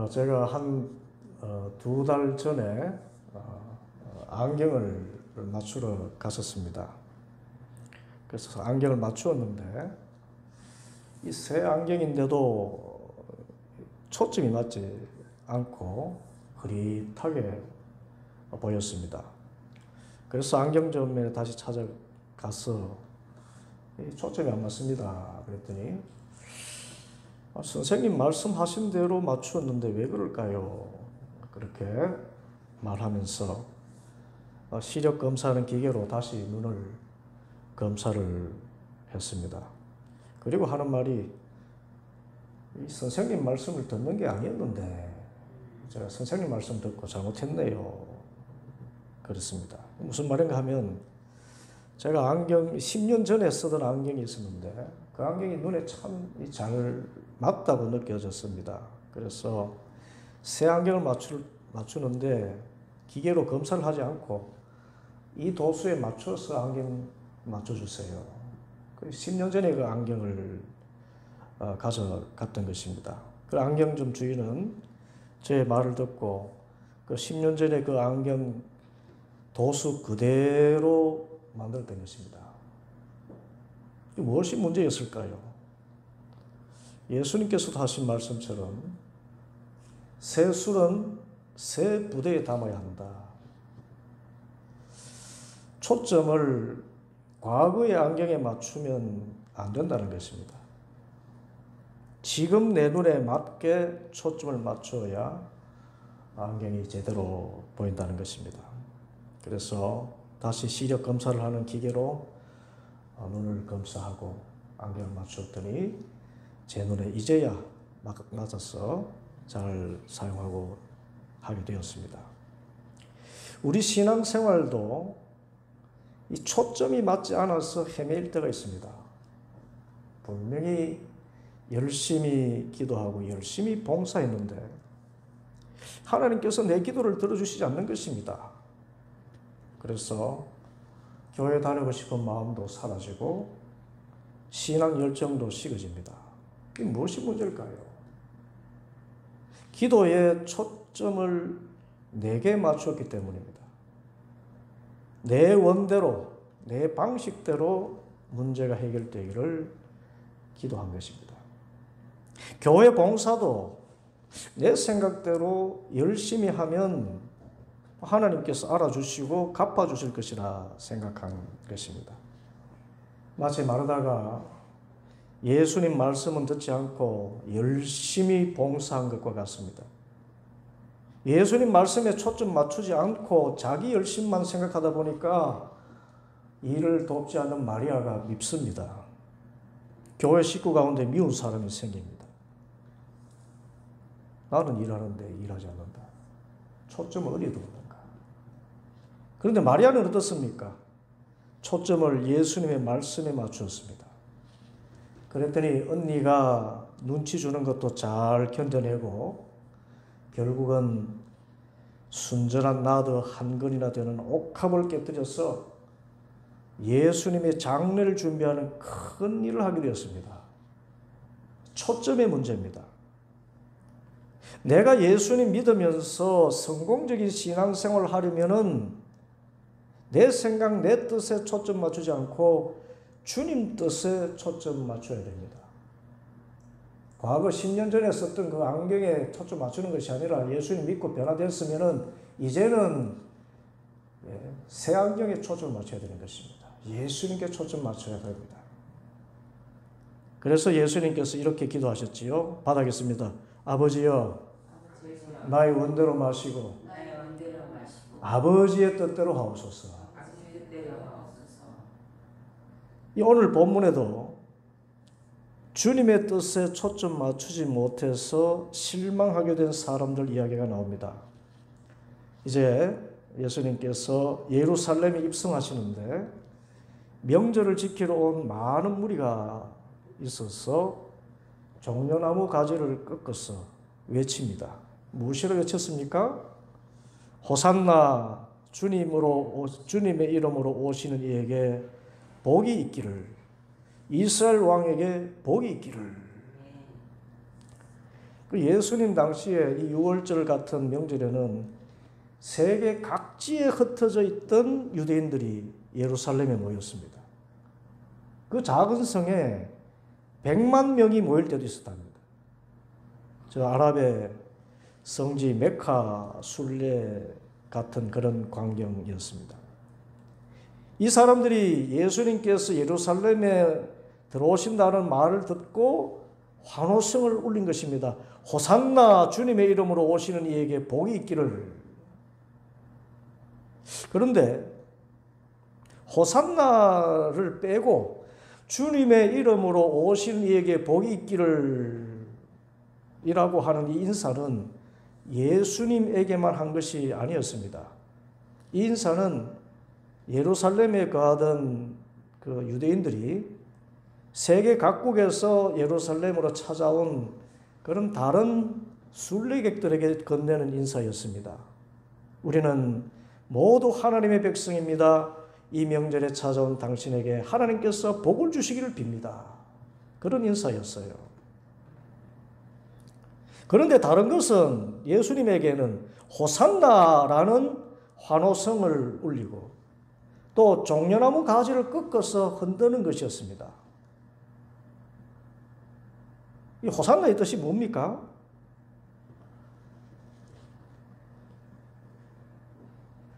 제가 한 2달 전에 안경을 맞추러 갔었습니다. 그래서 안경을 맞추었는데 이 새 안경인데도 초점이 맞지 않고 흐릿하게 보였습니다. 그래서 안경점에 다시 찾아가서 초점이 안 맞습니다. 그랬더니 선생님 말씀하신 대로 맞추었는데 왜 그럴까요? 그렇게 말하면서 시력 검사하는 기계로 다시 눈을 검사를 했습니다. 그리고 하는 말이 이 선생님 말씀을 듣는 게 아니었는데 제가 선생님 말씀 듣고 잘못했네요. 그렇습니다. 무슨 말인가 하면 제가 안경 10년 전에 쓰던 안경이 있었는데 그 안경이 눈에 참 잘 맞다고 느껴졌습니다. 그래서 새 안경을 맞추는데 기계로 검사를 하지 않고 이 도수에 맞춰서 안경 맞춰주세요. 10년 전에 그 안경을 가져갔던 것입니다. 그 안경점 주인은 제 말을 듣고 그 10년 전에 그 안경 도수 그대로 만들었던 것입니다. 무엇이 문제였을까요? 예수님께서도 하신 말씀처럼 새 술은 새 부대에 담아야 한다. 초점을 과거의 안경에 맞추면 안 된다는 것입니다. 지금 내 눈에 맞게 초점을 맞춰야 안경이 제대로 보인다는 것입니다. 그래서 다시 시력 검사를 하는 기계로 눈을 검사하고 안경을 맞추었더니 제 눈에 이제야 맞아서 잘 사용하고 하게 되었습니다. 우리 신앙생활도 이 초점이 맞지 않아서 헤매일 때가 있습니다. 분명히 열심히 기도하고 열심히 봉사했는데 하나님께서 내 기도를 들어주시지 않는 것입니다. 그래서 교회 다니고 싶은 마음도 사라지고 신앙 열정도 식어집니다. 이게 무엇이 문제일까요? 기도의 초점을 내게 맞추었기 때문입니다. 내 원대로, 내 방식대로 문제가 해결되기를 기도한 것입니다. 교회 봉사도 내 생각대로 열심히 하면 하나님께서 알아주시고 갚아주실 것이라 생각한 것입니다. 마치 마르다가 예수님 말씀은 듣지 않고 열심히 봉사한 것과 같습니다. 예수님 말씀에 초점 맞추지 않고 자기 열심만 생각하다 보니까 이를 돕지 않는 마리아가 밉습니다. 교회 식구 가운데 미운 사람이 생깁니다. 나는 일하는데 일하지 않는다. 초점을 어디에 두는가? 그런데 마리아는 어떻습니까? 초점을 예수님의 말씀에 맞추었습니다. 그랬더니 언니가 눈치 주는 것도 잘 견뎌내고 결국은 순전한 나드 한 근이나 되는 옥합을 깨뜨려서 예수님의 장례를 준비하는 큰 일을 하게 되었습니다. 초점의 문제입니다. 내가 예수님 믿으면서 성공적인 신앙생활을 하려면은 내 생각, 내 뜻에 초점 맞추지 않고 주님 뜻에 초점 맞춰야 됩니다. 과거 10년 전에 썼던 그 안경에 초점 맞추는 것이 아니라 예수님 믿고 변화됐으면은 이제는 새 안경에 초점을 맞춰야 되는 것입니다. 예수님께 초점 맞춰야 됩니다. 그래서 예수님께서 이렇게 기도하셨지요. 받아겠습니다. 아버지여, 나의 원대로 마시고 아버지의 뜻대로 하옵소서. 이 오늘 본문에도 주님의 뜻에 초점 맞추지 못해서 실망하게 된 사람들 이야기가 나옵니다. 이제 예수님께서 예루살렘에 입성하시는데 명절을 지키러 온 많은 무리가 있어서 종려나무 가지를 꺾어서 외칩니다. 무엇이라고 외쳤습니까? 호산나, 주님의 이름으로 오시는 이에게 복이 있기를, 이스라엘 왕에게 복이 있기를. 그 예수님 당시에 이 유월절 같은 명절에는 세계 각지에 흩어져 있던 유대인들이 예루살렘에 모였습니다. 그 작은 성에 100만 명이 모일 때도 있었답니다. 저 아랍의 성지 메카 순례 같은 그런 광경이었습니다. 이 사람들이 예수님께서 예루살렘에 들어오신다는 말을 듣고 환호성을 울린 것입니다. 호산나, 주님의 이름으로 오시는 이에게 복이 있기를. 그런데 호산나를 빼고 주님의 이름으로 오시는 이에게 복이 있기를 이라고 하는 이 인사는 예수님에게만 한 것이 아니었습니다. 이 인사는 예루살렘에 거하던 그 유대인들이 세계 각국에서 예루살렘으로 찾아온 그런 다른 순례객들에게 건네는 인사였습니다. 우리는 모두 하나님의 백성입니다. 이 명절에 찾아온 당신에게 하나님께서 복을 주시기를 빕니다. 그런 인사였어요. 그런데 다른 것은 예수님에게는 호산나라는 환호성을 울리고 또 종려나무 가지를 꺾어서 흔드는 것이었습니다. 이 호산나의 뜻이 뭡니까?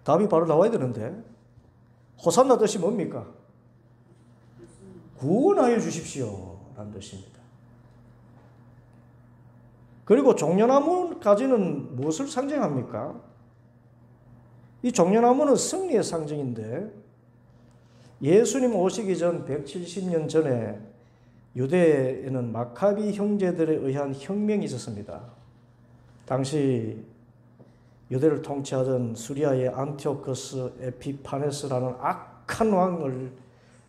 답이 바로 나와야 되는데 호산나 뜻이 뭡니까? 구원하여 주십시오 라는 뜻입니다. 그리고 종려나무까지는 무엇을 상징합니까? 이 종려나무는 승리의 상징인데 예수님 오시기 전 170년 전에 유대에는 마카비 형제들에 의한 혁명이 있었습니다. 당시 유대를 통치하던 수리아의 안티오코스 에피파네스라는 악한 왕을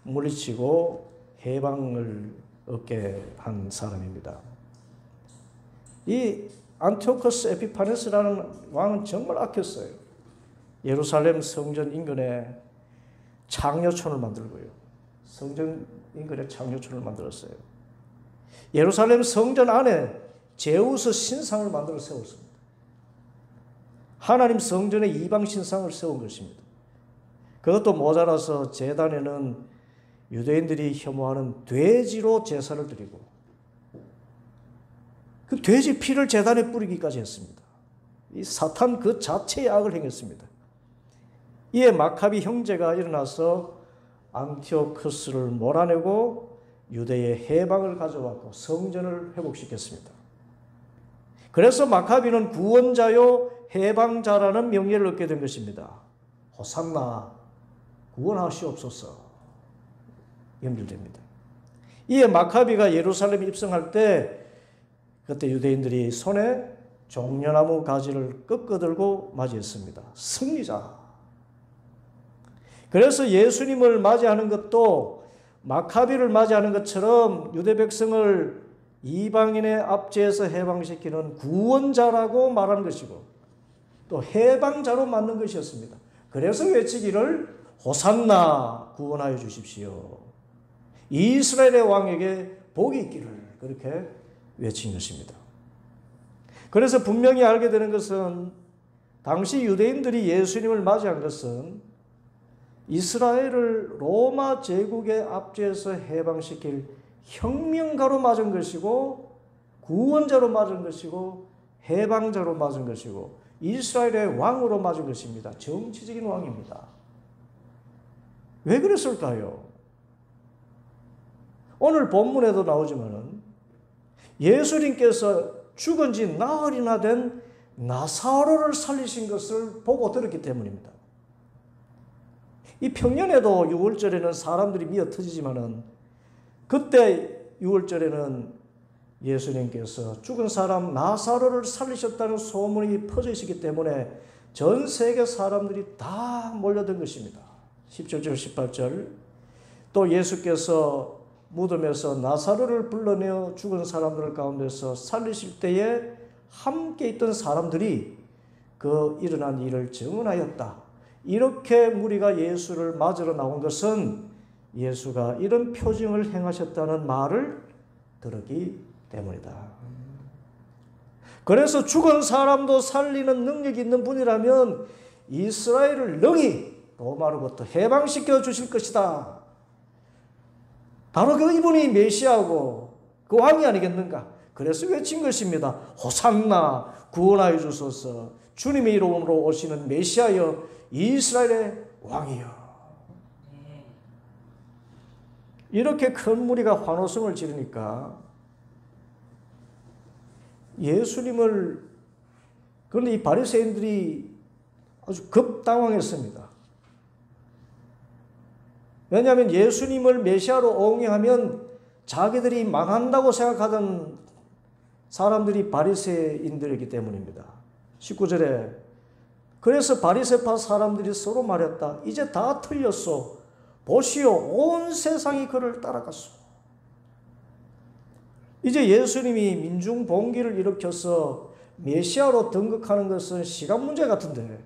물리치고 해방을 얻게 한 사람입니다. 이 안티오코스 에피파네스라는 왕은 정말 악했어요. 예루살렘 성전 인근에 창녀촌을 만들고요. 성전 인근에 창녀촌을 만들었어요. 예루살렘 성전 안에 제우스 신상을 만들어 세웠습니다. 하나님 성전에 이방 신상을 세운 것입니다. 그것도 모자라서 제단에는 유대인들이 혐오하는 돼지로 제사를 드리고 그 돼지 피를 제단에 뿌리기까지 했습니다. 이 사탄 그 자체의 악을 행했습니다. 이에 마카비 형제가 일어나서 안티오코스를 몰아내고 유대의 해방을 가져왔고 성전을 회복시켰습니다. 그래서 마카비는 구원자요 해방자라는 명예를 얻게 된 것입니다. 호산나 구원하시옵소서 연결됩니다. 이에 마카비가 예루살렘에 입성할 때 그때 유대인들이 손에 종려나무 가지를 꺾어들고 맞이했습니다. 승리자. 그래서 예수님을 맞이하는 것도 마카비를 맞이하는 것처럼 유대 백성을 이방인의 압제에서 해방시키는 구원자라고 말하는 것이고 또 해방자로 맞는 것이었습니다. 그래서 외치기를 호산나 구원하여 주십시오. 이스라엘의 왕에게 복이 있기를 그렇게 외친 것입니다. 그래서 분명히 알게 되는 것은 당시 유대인들이 예수님을 맞이한 것은 이스라엘을 로마 제국의 압제에서 해방시킬 혁명가로 맞은 것이고 구원자로 맞은 것이고 해방자로 맞은 것이고 이스라엘의 왕으로 맞은 것입니다. 정치적인 왕입니다. 왜 그랬을까요? 오늘 본문에도 나오지만은 예수님께서 죽은 지 나흘이나 된 나사로를 살리신 것을 보고 들었기 때문입니다. 이 평년에도 유월절에는 사람들이 미어 터지지만은 그때 유월절에는 예수님께서 죽은 사람 나사로를 살리셨다는 소문이 퍼져 있었기 때문에 전 세계 사람들이 다 몰려든 것입니다. 17절 18절 또 예수께서 무덤에서 나사로를 불러내어 죽은 사람들 가운데서 살리실 때에 함께 있던 사람들이 그 일어난 일을 증언하였다. 이렇게 무리가 예수를 맞으러 나온 것은 예수가 이런 표징을 행하셨다는 말을 들었기 때문이다. 그래서 죽은 사람도 살리는 능력이 있는 분이라면 이스라엘을 능히 로마로부터 해방시켜 주실 것이다. 바로 그 이분이 메시아고 그 왕이 아니겠는가? 그래서 외친 것입니다. 호산나, 구원하여 주소서. 주님의 이름으로 오시는 메시아여, 이스라엘의 왕이여. 이렇게 큰 무리가 환호성을 지르니까 예수님을, 그런데 이 바리새인들이 아주 급당황했습니다. 왜냐하면 예수님을 메시아로 옹호하면 자기들이 망한다고 생각하던 사람들이 바리새인들이기 때문입니다. 19절에 그래서 바리새파 사람들이 서로 말했다. 이제 다 틀렸소. 보시오, 온 세상이 그를 따라갔소. 이제 예수님이 민중 봉기를 일으켜서 메시아로 등극하는 것은 시간 문제 같은데,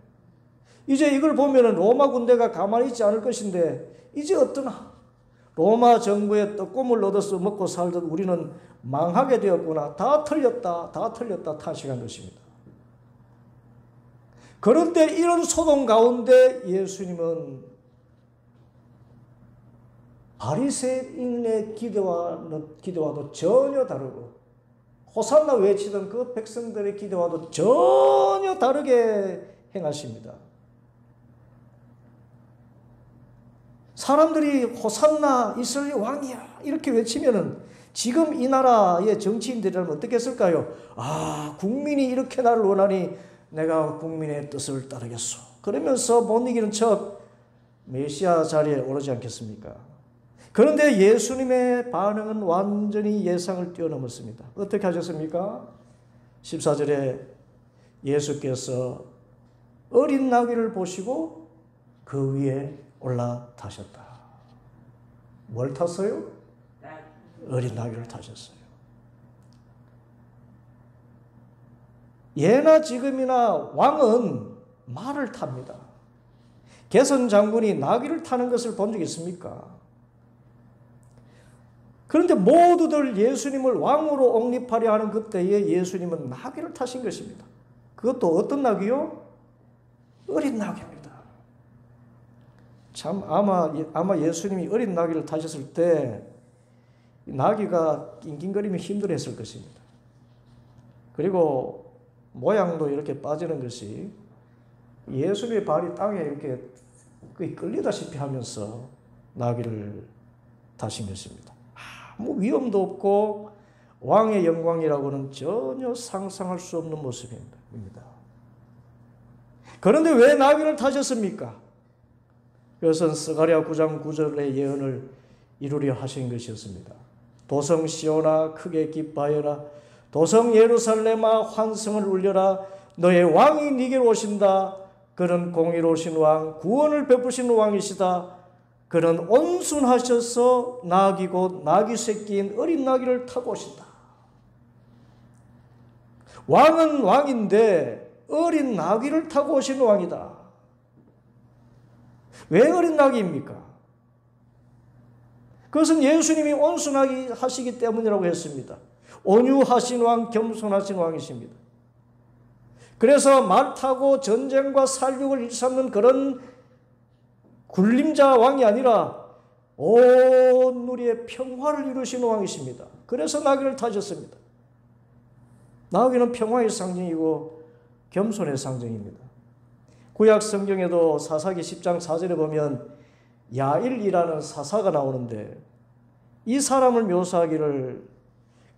이제 이걸 보면 로마 군대가 가만히 있지 않을 것인데 이제 어떠나? 로마 정부의 떡고물 얻어서 먹고 살던 우리는 망하게 되었구나. 다 틀렸다, 다 틀렸다 탄식한 것입니다. 그런데 이런 소동 가운데 예수님은 바리새인의 기대와도 전혀 다르고, 호산나 외치던 그 백성들의 기대와도 전혀 다르게 행하십니다. 사람들이 호산나 이스라엘 왕이야 이렇게 외치면은 지금 이 나라의 정치인들이라면 어떻게 했을까요? 아, 국민이 이렇게 나를 원하니 내가 국민의 뜻을 따르겠소. 그러면서 못 이기는 척 메시아 자리에 오르지 않겠습니까? 그런데 예수님의 반응은 완전히 예상을 뛰어넘었습니다. 어떻게 하셨습니까? 14절에 예수께서 어린 나귀를 보시고 그 위에 올라타셨다. 뭘 탔어요? 어린 나귀를 타셨어요. 예나 지금이나 왕은 말을 탑니다. 개선 장군이 나귀를 타는 것을 본 적이 있습니까? 그런데 모두들 예수님을 왕으로 옹립하려 하는 그때에 예수님은 나귀를 타신 것입니다. 그것도 어떤 나귀요? 어린 나귀입니다. 참 아마 예수님이 어린 나귀를 타셨을 때 나귀가 낑낑거리며 힘들어했을 것입니다. 그리고 모양도 이렇게 빠지는 것이 예수님의 발이 땅에 이렇게 거의 끌리다시피 하면서 나귀를 타신 것입니다. 아무 위험도 없고 왕의 영광이라고는 전혀 상상할 수 없는 모습입니다. 그런데 왜 나귀를 타셨습니까? 그것은 스가랴 9장 9절의 예언을 이루려 하신 것이었습니다. 도성 시온아 크게 기뻐하여라. 도성 예루살렘아 환성을 울려라. 너의 왕이 네게로 오신다. 그는 공의로우신 왕, 구원을 베푸신 왕이시다. 그는 온순하셔서 나귀 곧 나귀 새끼인 어린 나귀를 타고 오신다. 왕은 왕인데 어린 나귀를 타고 오신 왕이다. 왜 어린 나귀입니까? 그것은 예수님이 온순하게 하시기 때문이라고 했습니다. 온유하신 왕, 겸손하신 왕이십니다. 그래서 말 타고 전쟁과 살육을 일삼는 그런 굴림자 왕이 아니라 온 누리의 평화를 이루시는 왕이십니다. 그래서 나귀를 타셨습니다. 나귀는 평화의 상징이고 겸손의 상징입니다. 구약 성경에도 사사기 10장 4절에 보면 야일이라는 사사가 나오는데 이 사람을 묘사하기를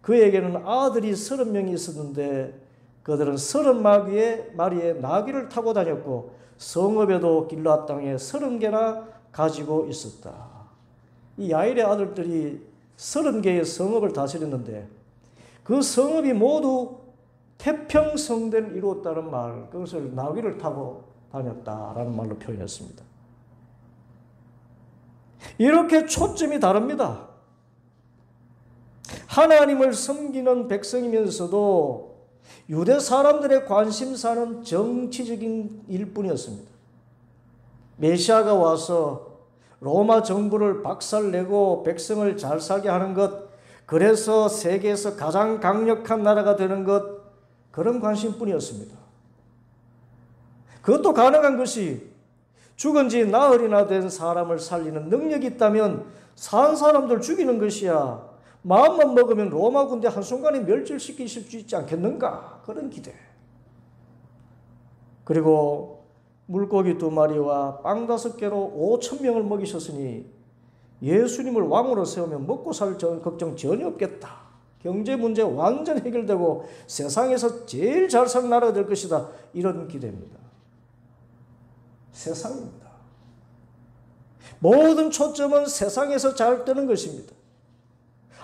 그에게는 아들이 30명이 있었는데 그들은 30마리의 나귀를 타고 다녔고 성읍에도 길르앗 땅에 30개나 가지고 있었다. 이 야일의 아들들이 30개의 성읍을 다스렸는데 그 성읍이 모두 태평성대를 이루었다는 말, 그것을 나귀를 타고 다녔다라는 말로 표현했습니다. 이렇게 초점이 다릅니다. 하나님을 섬기는 백성이면서도 유대 사람들의 관심사는 정치적인 일뿐이었습니다. 메시아가 와서 로마 정부를 박살내고 백성을 잘 살게 하는 것, 그래서 세계에서 가장 강력한 나라가 되는 것, 그런 관심뿐이었습니다. 그것도 가능한 것이 죽은 지 나흘이나 된 사람을 살리는 능력이 있다면 산 사람들 죽이는 것이야. 마음만 먹으면 로마 군대 한순간에 멸절시키실 수 있지 않겠는가? 그런 기대. 그리고 물고기 2마리와 빵 5개로 5,000명을 먹이셨으니 예수님을 왕으로 세우면 먹고 살 걱정 전혀 없겠다. 경제 문제 완전 해결되고 세상에서 제일 잘 사는 나라가 될 것이다. 이런 기대입니다. 세상입니다. 모든 초점은 세상에서 잘 되는 것입니다.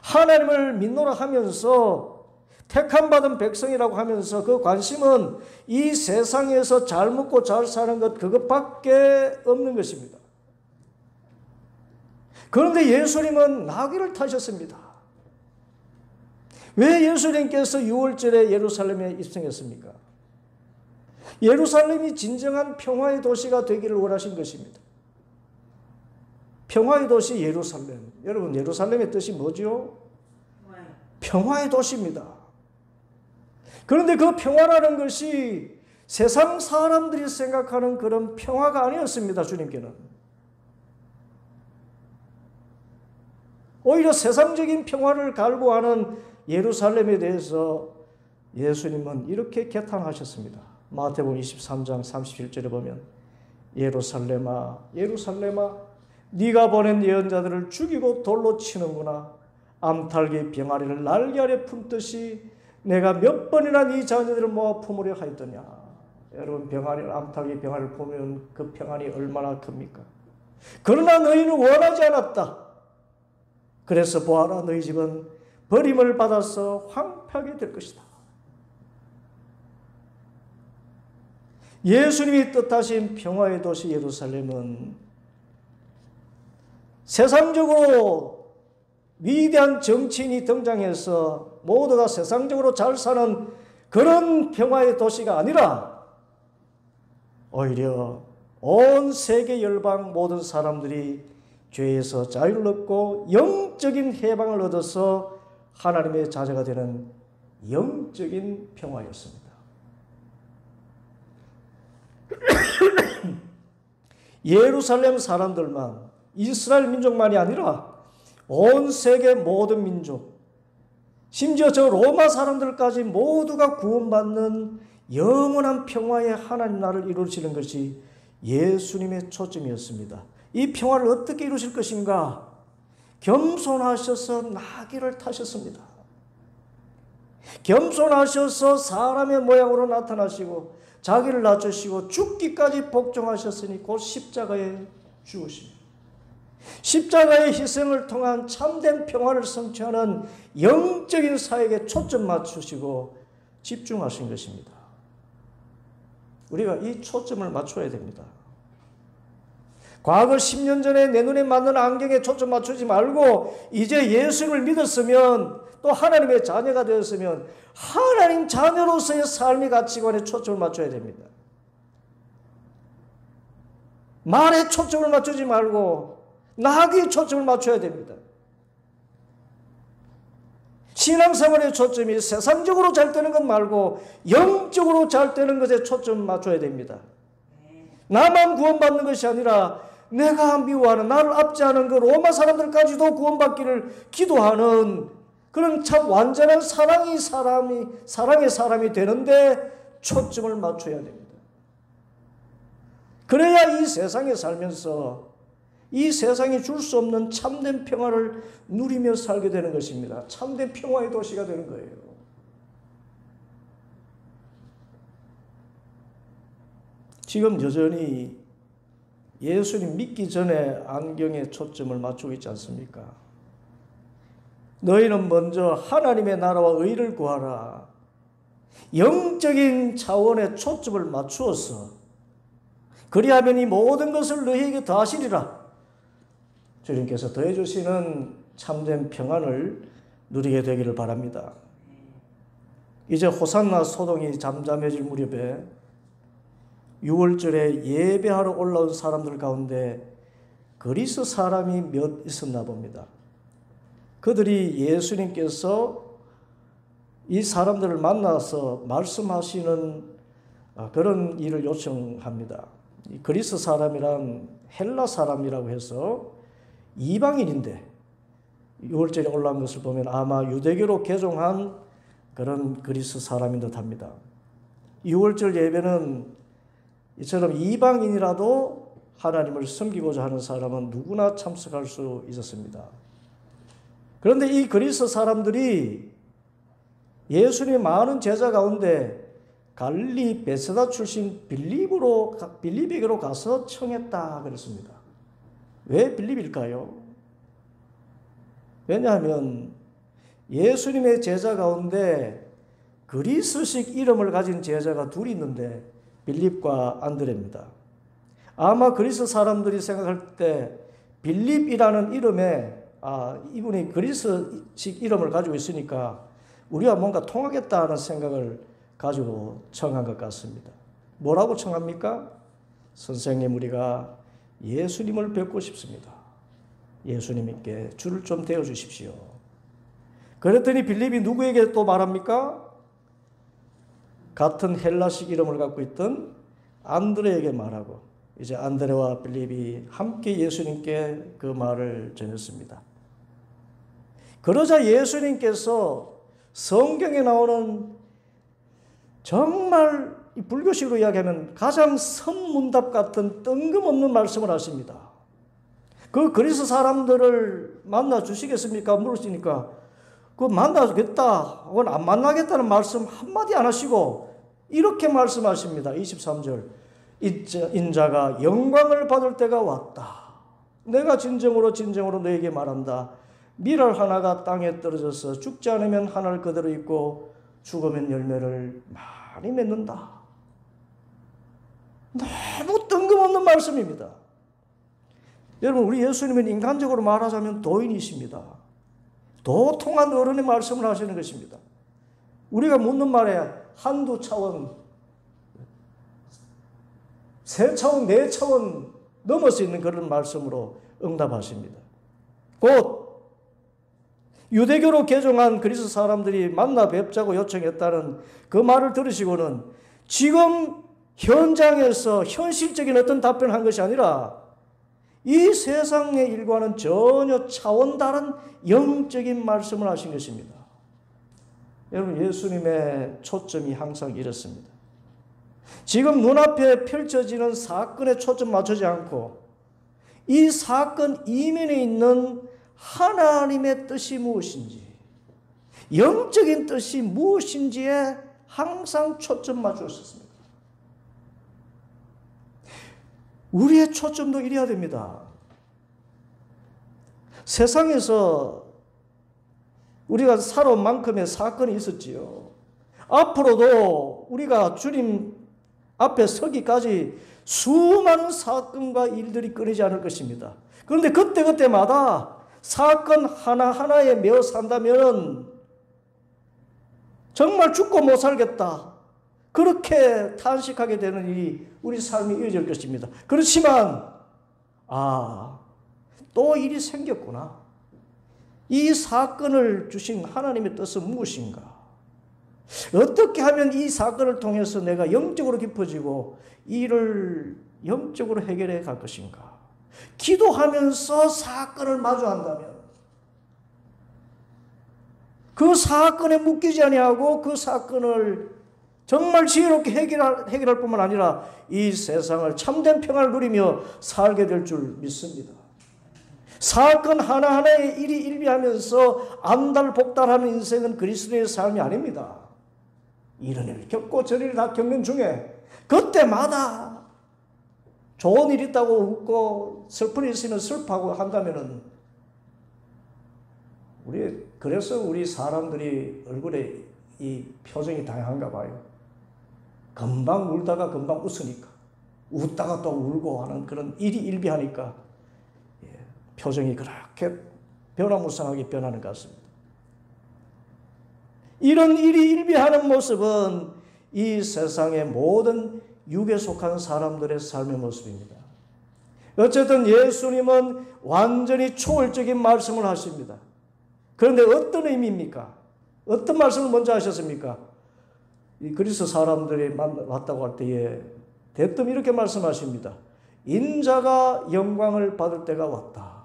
하나님을 믿노라 하면서 택함 받은 백성이라고 하면서 그 관심은 이 세상에서 잘 먹고 잘 사는 것 그것밖에 없는 것입니다. 그런데 예수님은 나귀를 타셨습니다. 왜 예수님께서 6월절에 예루살렘에 입성했습니까? 예루살렘이 진정한 평화의 도시가 되기를 원하신 것입니다. 평화의 도시 예루살렘. 여러분, 예루살렘의 뜻이 뭐죠? 평화의 도시입니다. 그런데 그 평화라는 것이 세상 사람들이 생각하는 그런 평화가 아니었습니다. 주님께는. 오히려 세상적인 평화를 갈구하는 예루살렘에 대해서 예수님은 이렇게 개탄하셨습니다. 마태복음 23장 37절에 보면 예루살렘아 예루살렘아 네가 보낸 예언자들을 죽이고 돌로 치는구나. 암탉이 병아리를 날개 아래 품듯이 내가 몇 번이나 네 자녀들을 모아 품으려 하였더냐. 여러분, 암탉이 병아리를 품으면 그 평안이 얼마나 큽니까? 그러나 너희는 원하지 않았다. 그래서 보아라, 너희 집은 버림을 받아서 황폐하게 될 것이다. 예수님이 뜻하신 평화의 도시 예루살렘은 세상적으로 위대한 정치인이 등장해서 모두가 세상적으로 잘 사는 그런 평화의 도시가 아니라 오히려 온 세계 열방 모든 사람들이 죄에서 자유를 얻고 영적인 해방을 얻어서 하나님의 자녀가 되는 영적인 평화였습니다. 예루살렘 사람들만, 이스라엘 민족만이 아니라 온 세계 모든 민족, 심지어 저 로마 사람들까지 모두가 구원받는 영원한 평화의 하나님 나라를 이루시는 것이 예수님의 초점이었습니다. 이 평화를 어떻게 이루실 것인가? 겸손하셔서 나귀를 타셨습니다. 겸손하셔서 사람의 모양으로 나타나시고 자기를 낮추시고 죽기까지 복종하셨으니 곧 십자가에 죽으십니다. 십자가의 희생을 통한 참된 평화를 성취하는 영적인 사역에 초점 맞추시고 집중하신 것입니다. 우리가 이 초점을 맞춰야 됩니다. 과거 10년 전에 내 눈에 맞는 안경에 초점 맞추지 말고 이제 예수를 믿었으면 또 하나님의 자녀가 되었으면 하나님 자녀로서의 삶의 가치관에 초점을 맞춰야 됩니다. 말에 초점을 맞추지 말고 나귀에 초점을 맞춰야 됩니다. 신앙생활의 초점이 세상적으로 잘 되는 것 말고 영적으로 잘 되는 것에 초점을 맞춰야 됩니다. 나만 구원받는 것이 아니라 내가 미워하는, 나를 압제하는 그 로마 사람들까지도 구원받기를 기도하는 그런 참 완전한 사랑의 사람이 되는데 초점을 맞춰야 됩니다. 그래야 이 세상에 살면서 이 세상이 줄 수 없는 참된 평화를 누리며 살게 되는 것입니다. 참된 평화의 도시가 되는 거예요. 지금 여전히 예수님 믿기 전에 안경에 초점을 맞추고 있지 않습니까? 너희는 먼저 하나님의 나라와 의를 구하라. 영적인 차원의 초점을 맞추어서 그리하면 이 모든 것을 너희에게 더하시리라. 주님께서 더해주시는 참된 평안을 누리게 되기를 바랍니다. 이제 호산나 소동이 잠잠해질 무렵에 6월절에 예배하러 올라온 사람들 가운데 그리스 사람이 몇 있었나 봅니다. 그들이 예수님께서 이 사람들을 만나서 말씀하시는 그런 일을 요청합니다. 그리스 사람이란 헬라 사람이라고 해서 이방인인데 6월절에 올라온 것을 보면 아마 유대교로 개종한 그런 그리스 사람인 듯합니다. 6월절 예배는 이처럼 이방인이라도 하나님을 섬기고자 하는 사람은 누구나 참석할 수 있었습니다. 그런데 이 그리스 사람들이 예수님의 많은 제자 가운데 갈릴리 베세다 출신 빌립에게로 가서 청했다 그랬습니다. 왜 빌립일까요? 왜냐하면 예수님의 제자 가운데 그리스식 이름을 가진 제자가 둘이 있는데 빌립과 안드레입니다. 아마 그리스 사람들이 생각할 때 빌립이라는 이름에 이분이 그리스식 이름을 가지고 있으니까 우리와 뭔가 통하겠다는 생각을 가지고 청한 것 같습니다. 뭐라고 청합니까? 선생님, 우리가 예수님을 뵙고 싶습니다. 예수님께 줄을 좀 대어 주십시오. 그랬더니 빌립이 누구에게 또 말합니까? 같은 헬라식 이름을 갖고 있던 안드레에게 말하고, 이제 안드레와 빌립이 함께 예수님께 그 말을 전했습니다. 그러자 예수님께서 성경에 나오는 정말 불교식으로 이야기하면 가장 선문답 같은 뜬금없는 말씀을 하십니다. 그 그리스 사람들을 만나 주시겠습니까? 물으시니까 그 만나주겠다 혹은 안 만나겠다는 말씀 한마디 안 하시고 이렇게 말씀하십니다. 23절, 인자가 영광을 받을 때가 왔다. 내가 진정으로 너에게 말한다. 밀알 하나가 땅에 떨어져서 죽지 않으면 하늘 그대로 있고 죽으면 열매를 많이 맺는다. 너무 뜬금없는 말씀입니다. 여러분, 우리 예수님은 인간적으로 말하자면 도인이십니다. 도통한 어른의 말씀을 하시는 것입니다. 우리가 묻는 말에 한두 차원, 세 차원, 네 차원 넘어서 있는 그런 말씀으로 응답하십니다. 곧 유대교로 개종한 그리스 사람들이 만나 뵙자고 요청했다는 그 말을 들으시고는 지금 현장에서 현실적인 어떤 답변을 한 것이 아니라 이 세상의 일과는 전혀 차원 다른 영적인 말씀을 하신 것입니다. 여러분, 예수님의 초점이 항상 이렇습니다. 지금 눈앞에 펼쳐지는 사건에 초점 맞추지 않고 이 사건 이면에 있는 하나님의 뜻이 무엇인지, 영적인 뜻이 무엇인지에 항상 초점 맞추었습니다. 우리의 초점도 이래야 됩니다. 세상에서 우리가 살아온 만큼의 사건이 있었지요. 앞으로도 우리가 주님 앞에 서기까지 수많은 사건과 일들이 끊이지 않을 것입니다. 그런데 그때마다 사건 하나하나에 매어 산다면 정말 죽고 못 살겠다, 그렇게 탄식하게 되는 일이 우리 삶이 이어질 것입니다. 그렇지만 또 일이 생겼구나. 이 사건을 주신 하나님의 뜻은 무엇인가? 어떻게 하면 이 사건을 통해서 내가 영적으로 깊어지고 일을 영적으로 해결해 갈 것인가? 기도하면서 사건을 마주한다면 그 사건에 묶이지 아니하고 그 사건을 정말 지혜롭게 해결할 뿐만 아니라 이 세상을 참된 평안을 누리며 살게 될 줄 믿습니다. 사건 하나하나에 일이 일비하면서 안달복달하는 인생은 그리스도의 삶이 아닙니다. 이런 일을 겪고 저런 일을 다 겪는 중에 그때마다 좋은 일 있다고 웃고 슬픈 일 있으면 슬퍼하고 한다면은 그래서 우리 사람들이 얼굴에 이 표정이 다양한가 봐요. 금방 울다가 금방 웃으니까, 웃다가 또 울고 하는 그런 일이 일비하니까 표정이 그렇게 변화무쌍하게 변하는 것 같습니다. 이런 일이 일비하는 모습은 이 세상의 모든 육에 속한 사람들의 삶의 모습입니다. 어쨌든 예수님은 완전히 초월적인 말씀을 하십니다. 그런데 어떤 의미입니까? 어떤 말씀을 먼저 하셨습니까? 이 그리스 사람들이 왔다고 할 때에 대뜸 이렇게 말씀하십니다. 인자가 영광을 받을 때가 왔다.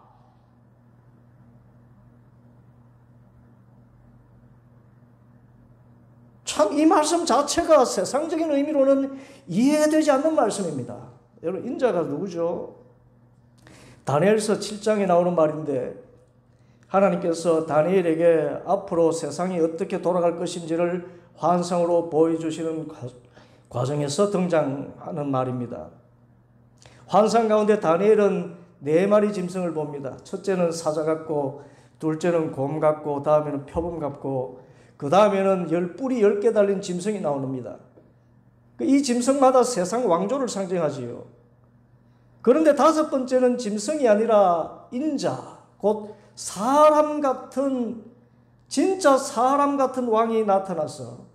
참 이 말씀 자체가 세상적인 의미로는 이해되지 않는 말씀입니다. 여러분, 인자가 누구죠? 다니엘서 7장에 나오는 말인데 하나님께서 다니엘에게 앞으로 세상이 어떻게 돌아갈 것인지를 환상으로 보여주시는 과정에서 등장하는 말입니다. 환상 가운데 다니엘은 4마리 짐승을 봅니다. 첫째는 사자 같고, 둘째는 곰 같고, 다음에는 표범 같고, 그 다음에는 뿔이 10개 달린 짐승이 나옵니다. 이 짐승마다 세상 왕조를 상징하지요. 그런데 5번째는 짐승이 아니라 인자, 곧 사람 같은, 진짜 사람 같은 왕이 나타나서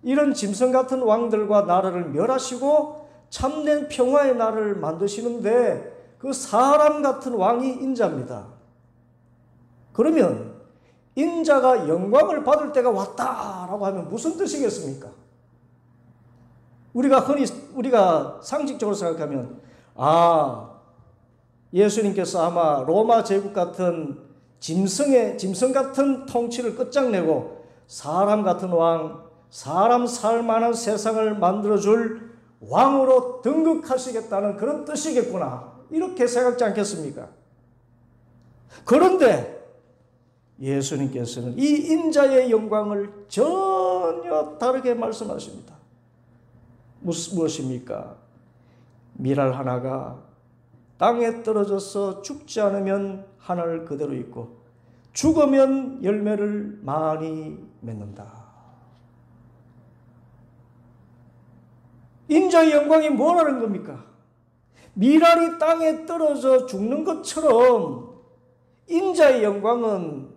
이런 짐승 같은 왕들과 나라를 멸하시고 참된 평화의 나라를 만드시는데 그 사람 같은 왕이 인자입니다. 그러면 인자가 영광을 받을 때가 왔다라고 하면 무슨 뜻이겠습니까? 우리가 상식적으로 생각하면 예수님께서 아마 로마 제국 같은 짐승 같은 통치를 끝장내고 사람 같은 왕, 사람 살만한 세상을 만들어줄 왕으로 등극하시겠다는 그런 뜻이겠구나, 이렇게 생각지 않겠습니까? 그런데 예수님께서는 이 인자의 영광을 전혀 다르게 말씀하십니다. 무엇입니까? 밀알 하나가 땅에 떨어져서 죽지 않으면 하늘 그대로 있고 죽으면 열매를 많이 맺는다. 인자의 영광이 뭐라는 겁니까? 밀알이 땅에 떨어져 죽는 것처럼 인자의 영광은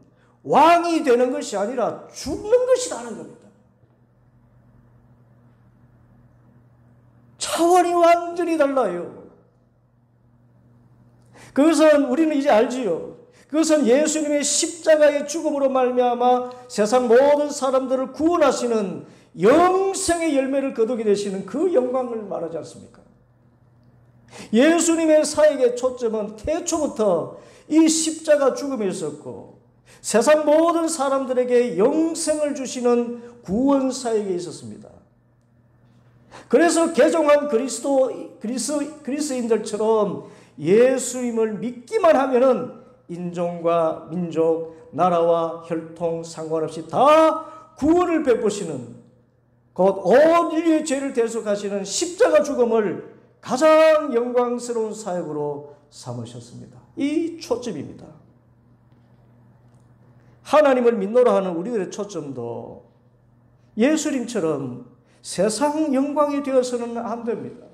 왕이 되는 것이 아니라 죽는 것이라는 겁니다. 차원이 완전히 달라요. 그것은 우리는 이제 알지요. 그것은 예수님의 십자가의 죽음으로 말미암아 세상 모든 사람들을 구원하시는 영생의 열매를 거두게 되시는 그 영광을 말하지 않습니까? 예수님의 사역의 초점은 태초부터 이 십자가 죽음에 있었고 세상 모든 사람들에게 영생을 주시는 구원 사역에 있었습니다. 그래서 개종한 그리스인들처럼 예수님을 믿기만 하면은 인종과 민족, 나라와 혈통 상관없이 다 구원을 베푸시는, 곧 온 인류의 죄를 대속하시는 십자가 죽음을 가장 영광스러운 사역으로 삼으셨습니다. 이 초점입니다. 하나님을 믿노라 하는 우리들의 초점도 예수님처럼 세상 영광이 되어서는 안 됩니다.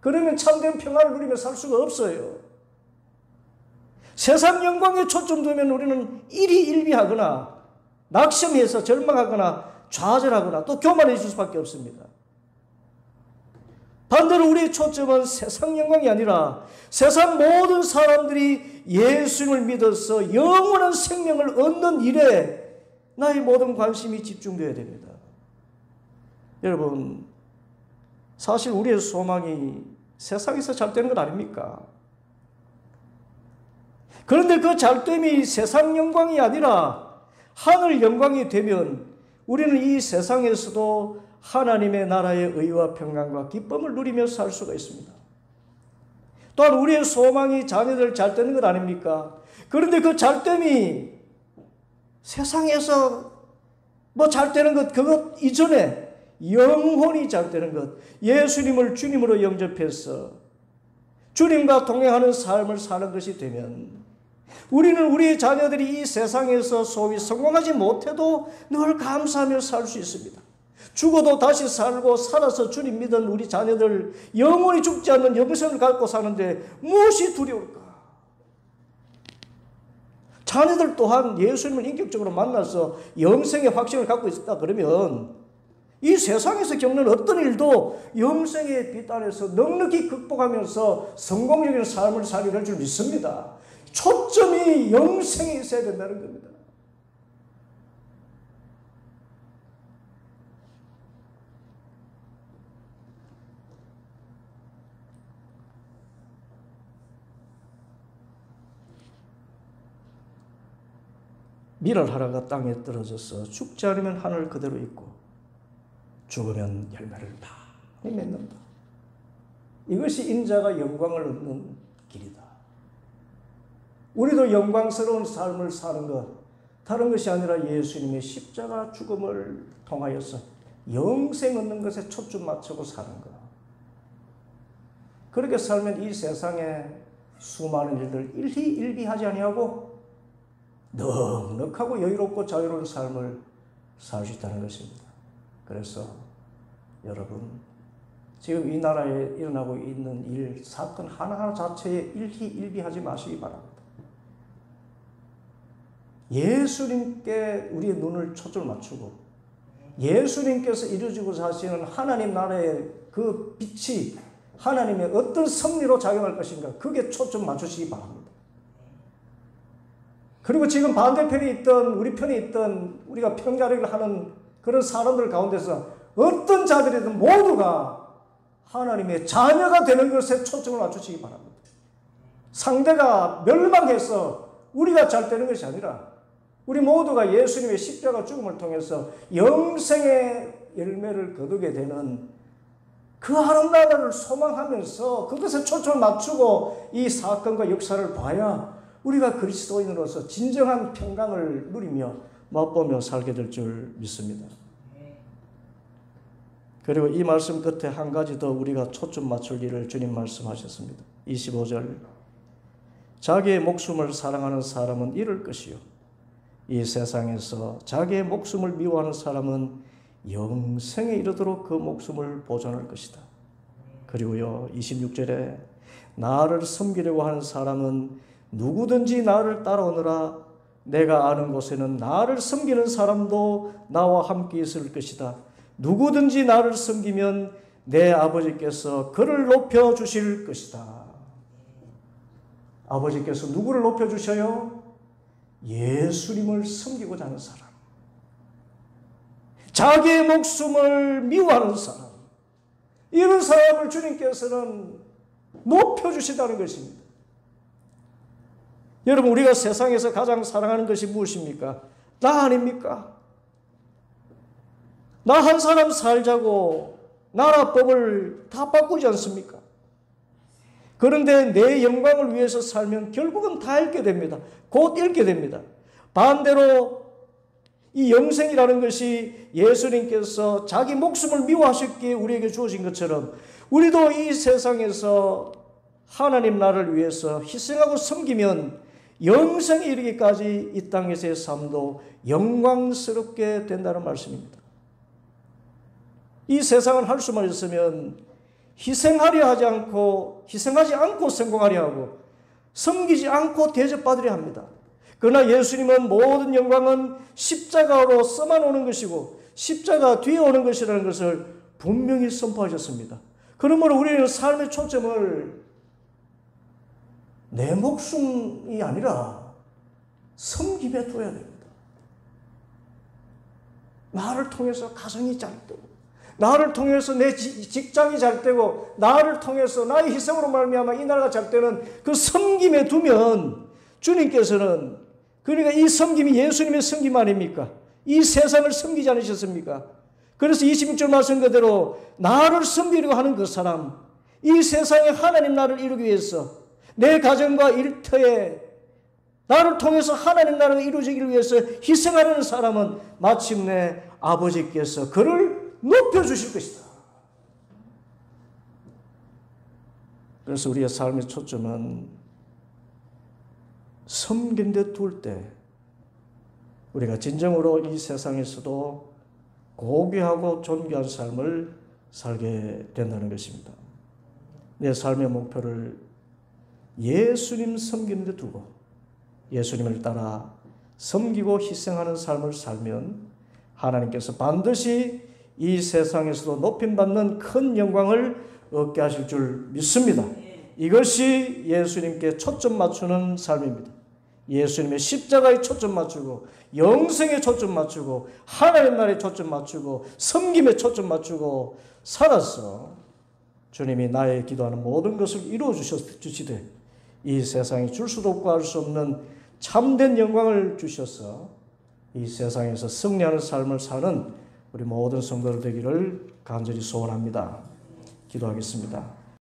그러면 참된 평화를 누리며 살 수가 없어요. 세상 영광에 초점 두면 우리는 일희일비하거나 낙심해서 절망하거나 좌절하거나 또 교만해질 수밖에 없습니다. 반대로 우리의 초점은 세상 영광이 아니라 세상 모든 사람들이 예수님을 믿어서 영원한 생명을 얻는 일에 나의 모든 관심이 집중되어야 됩니다. 여러분, 사실 우리의 소망이 세상에서 잘 되는 건 아닙니까? 그런데 그 잘됨이 세상 영광이 아니라 하늘 영광이 되면 우리는 이 세상에서도 하나님의 나라의 의와 평강과 기쁨을 누리며 살 수가 있습니다. 또한 우리의 소망이 자녀들 잘 되는 것 아닙니까? 그런데 그 잘됨이 세상에서 뭐 잘 되는 것, 그것 이전에 영혼이 잘 되는 것, 예수님을 주님으로 영접해서 주님과 동행하는 삶을 사는 것이 되면 우리는 우리의 자녀들이 이 세상에서 소위 성공하지 못해도 늘 감사하며 살 수 있습니다. 죽어도 다시 살고 살아서 주님 믿은 우리 자녀들 영원히 죽지 않는 영생을 갖고 사는데 무엇이 두려울까? 자녀들 또한 예수님을 인격적으로 만나서 영생의 확신을 갖고 있다 그러면 이 세상에서 겪는 어떤 일도 영생의 빛 안에서 넉넉히 극복하면서 성공적인 삶을 살게 될 줄 믿습니다. 초점이 영생에 있어야 된다는 겁니다. 밀을 하나가 땅에 떨어져서 죽지 않으면 하늘 그대로 있고 죽으면 열매를 많이 맺는다. 이것이 인자가 영광을 얻는 길이다. 우리도 영광스러운 삶을 사는 것, 다른 것이 아니라 예수님의 십자가 죽음을 통하여서 영생 얻는 것에 초점 맞추고 사는 것. 그렇게 살면 이 세상에 수많은 일들 일희일비하지 아니하고 넉넉하고 여유롭고 자유로운 삶을 살 수 있다는 것입니다. 그래서 여러분, 지금 이 나라에 일어나고 있는 일, 사건 하나하나 자체에 일희일비하지 마시기 바랍니다. 예수님께 우리의 눈을 초점을 맞추고 예수님께서 이루어지고자 하시는 하나님 나라의 그 빛이 하나님의 어떤 섭리로 작용할 것인가, 그게 초점 맞추시기 바랍니다. 그리고 지금 반대편에 있던 우리 편에 있던 우리가 편가르기를 하는 그런 사람들 가운데서 어떤 자들이든 모두가 하나님의 자녀가 되는 것에 초점을 맞추시기 바랍니다. 상대가 멸망해서 우리가 잘 되는 것이 아니라 우리 모두가 예수님의 십자가 죽음을 통해서 영생의 열매를 거두게 되는 그 하나님 나라를 소망하면서 그것에 초점을 맞추고 이 사건과 역사를 봐야 우리가 그리스도인으로서 진정한 평강을 누리며 맛보며 살게 될 줄 믿습니다. 그리고 이 말씀 끝에 한 가지 더 우리가 초점 맞출 일을 주님 말씀하셨습니다. 25절, 자기의 목숨을 사랑하는 사람은 잃을 것이요 이 세상에서 자기의 목숨을 미워하는 사람은 영생에 이르도록 그 목숨을 보존할 것이다. 그리고요 26절에 나를 섬기려고 하는 사람은 누구든지 나를 따라오느라 내가 아는 곳에는 나를 섬기는 사람도 나와 함께 있을 것이다. 누구든지 나를 섬기면 내 아버지께서 그를 높여주실 것이다. 아버지께서 누구를 높여주셔요? 예수님을 섬기고자 하는 사람, 자기의 목숨을 미워하는 사람, 이런 사람을 주님께서는 높여주신다는 것입니다. 여러분, 우리가 세상에서 가장 사랑하는 것이 무엇입니까? 나 아닙니까? 나 한 사람 살자고 나라법을 다 바꾸지 않습니까? 그런데 내 영광을 위해서 살면 결국은 다 잃게 됩니다. 곧 잃게 됩니다. 반대로 이 영생이라는 것이 예수님께서 자기 목숨을 미워하셨기에 우리에게 주어진 것처럼 우리도 이 세상에서 하나님 나라를 위해서 희생하고 섬기면 영생에 이르기까지 이 땅에서의 삶도 영광스럽게 된다는 말씀입니다. 이 세상을 할 수만 있으면 희생하지 않고 성공하려 하고 섬기지 않고 대접받으려 합니다. 그러나 예수님은 모든 영광은 십자가로 써만 오는 것이고 십자가 뒤에 오는 것이라는 것을 분명히 선포하셨습니다. 그러므로 우리는 삶의 초점을 내 목숨이 아니라 섬김에 둬야 됩니다. 나를 통해서 가정이 잘 되고 나를 통해서 내 직장이 잘 되고 나를 통해서 나의 희생으로 말미암아 이 나라가 잘 되는 그 섬김에 두면 주님께서는, 그러니까 이 섬김이 예수님의 섬김 아닙니까? 이 세상을 섬기지 않으셨습니까? 그래서 26절 말씀 그대로 나를 섬기려고 하는 그 사람, 이 세상에 하나님 나라를 이루기 위해서 내 가정과 일터에 나를 통해서 하나님 나라가 이루어지기를 위해서 희생하려는 사람은 마침내 아버지께서 그를 높여주실 것이다. 그래서 우리의 삶의 초점은 섬긴 데 둘 때 우리가 진정으로 이 세상에서도 고귀하고 존귀한 삶을 살게 된다는 것입니다. 내 삶의 목표를 예수님 섬기는 데 두고 예수님을 따라 섬기고 희생하는 삶을 살면 하나님께서 반드시 이 세상에서도 높임받는 큰 영광을 얻게 하실 줄 믿습니다. 이것이 예수님께 초점 맞추는 삶입니다. 예수님의 십자가에 초점 맞추고 영생에 초점 맞추고 하나님 나라에 초점 맞추고 섬김에 초점 맞추고 살아서 주님이 나의 기도하는 모든 것을 이루어 주시되 이 세상에 줄 수도 없고 할 수 없는 참된 영광을 주셔서 이 세상에서 승리하는 삶을 사는 우리 모든 성도들 되기를 간절히 소원합니다. 기도하겠습니다.